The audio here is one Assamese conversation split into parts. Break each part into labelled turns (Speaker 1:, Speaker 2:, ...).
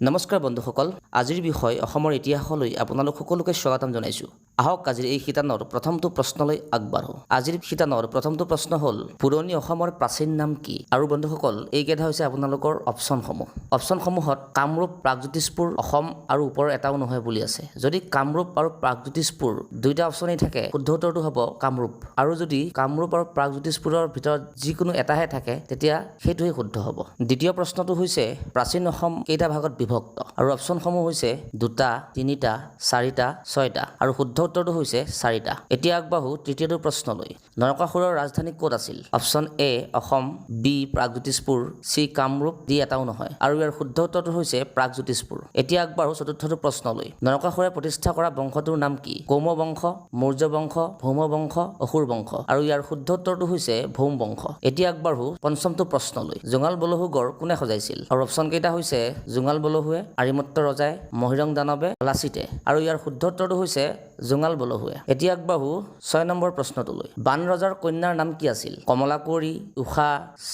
Speaker 1: নমস্কাৰ বন্ধুসকল, আজিৰ বিষয় অসমৰ ইতিহাসলৈ আপোনালোক সকলোকে স্বাগতম জনাইছোঁ। আহক আজিৰ এই শিতানৰ প্ৰথমটো প্ৰশ্নলৈ আগবাঢ়ো। আজিৰ শিতানৰ প্ৰথমটো প্ৰশ্ন হ'ল পুৰণি অসমৰ প্ৰাচীন নাম কি? আৰু বন্ধুসকল, এইকেইটা হৈছে আপোনালোকৰ অপশ্যনসমূহ। অপশ্যনসমূহত কামৰূপ, প্ৰাগজ্যোতিষপুৰ, অসম আৰু ওপৰৰ এটাও নহয় বুলি আছে। যদি কামৰূপ আৰু প্ৰাগজ্যোতিষপুৰ দুইটা অপশ্যনেই থাকে, শুদ্ধ উত্তৰটো হ'ব কামৰূপ। আৰু যদি কামৰূপ আৰু প্ৰাগজ্যোতিষপুৰৰ ভিতৰত যিকোনো এটাহে থাকে, তেতিয়া সেইটোহে শুদ্ধ হ'ব। দ্বিতীয় প্ৰশ্নটো হৈছে প্ৰাচীন অসম কেইটা ভাগত বিভক্ত? আৰু অপশ্যনসমূহ হৈছে 2টা, 3টা, 4টা, 6টা আৰু শুদ্ধ উত্তৰটো হৈছে 4টা। এতিয়া আগবাঢ়ো তৃতীয়টো প্ৰশ্নলৈ। নৰকাসুৰৰ ৰাজধানী ক'ত আছিল? Option A Assam, B Pragjyotishpur, C Kamrup, D এটাও নহয়। আৰু ইয়াৰ শুদ্ধ উত্তৰটো হৈছে প্ৰাগজ্যোতিষপুৰ। এতিয়া আগবাঢ়ো চতুৰ্থটো প্ৰশ্নলৈ। নৰকাসুৰে প্ৰতিষ্ঠা কৰা বংশটোৰ নাম কি? কৌম বংশ, মৌৰ্য বংশ, ভৌম বংশ, অসুৰ বংশ। আৰু ইয়াৰ শুদ্ধ উত্তৰটো হৈছে ভৌম বংশ। এতিয়া আগবাঢ়ো পঞ্চমটো প্ৰশ্নলৈ। জোঙাল বলহু গড় কোনে সজাইছিল? আৰু অপশ্যন কেইটা হৈছে জোঙাল বলহুৱে, আৰিমত্ত ৰজাই, মহিৰং দানৱে, লাচিতে। আৰু ইয়াৰ শুদ্ধ উত্তৰটো হৈছে জোঙাল বলহুৱে। এতিয়া আগবাঢ়ো 6 নম্বৰ প্ৰশ্নটোলৈ। বান ৰজাৰ কন্যাৰ নাম কি আছিল? কমলা কুঁৱৰী, ঊষা,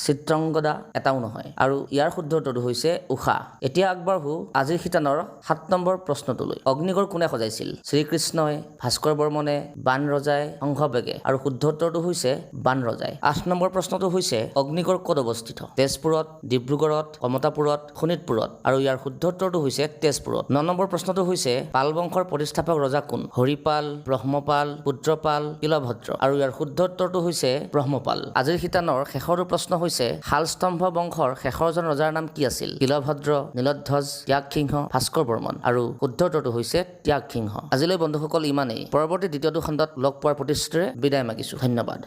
Speaker 1: চিত্ৰাংগদা, এটাও নহয়। আৰু ইয়াৰ শুদ্ধ উত্তৰটো হৈছে ঊষা। এতিয়া আগবাঢ়ো আজিৰ শিতানৰ 7 নম্বৰ প্ৰশ্নটোলৈ। অগ্নিগড় কোনে সজাইছিল? শ্ৰীকৃষ্ণই, ভাস্কৰ বৰ্মনে, বান ৰজাই, হংসবেগে। আৰু শুদ্ধ উত্তৰটো হৈছে বান ৰজাই। 8 নম্বৰ প্ৰশ্নটো হৈছে অগ্নিগড় ক'ত অৱস্থিত? তেজপুৰত, ডিব্ৰুগড়ত, কমতাপুৰত, শোণিতপুৰত। আৰু ইয়াৰ শুদ্ধ উত্তৰটো হৈছে তেজপুৰত। 9 নম্বৰ প্ৰশ্নটো হৈছে পাল বংশৰ প্ৰতিষ্ঠাপক ৰজা কোন? হৰিপাল, ব্ৰহ্মপাল, পুত্ৰপাল, কিলভদ্ৰ। আৰু ইয়াৰ শুদ্ধ উত্তৰটো হৈছে ব্ৰহ্মপাল। আজিৰ শিতানৰ শেষৰটো প্ৰশ্ন হৈছে শালস্তম্ভ বংশৰ শেষৰজন ৰজাৰ নাম কি আছিল? কিলভদ্ৰ, নীলধ্বজ, ত্যাগসিংহ, ভাস্কৰ বৰ্মন। আৰু শুদ্ধ উত্তৰটো হৈছে ত্যাগসিংহ। আজিলৈ বন্ধুসকল ইমানেই। পৰৱৰ্তী দ্বিতীয়টো খণ্ডত লগ পোৱাৰ প্ৰতিশ্ৰুতিৰে বিদায় মাগিছোঁ। ধন্যবাদ।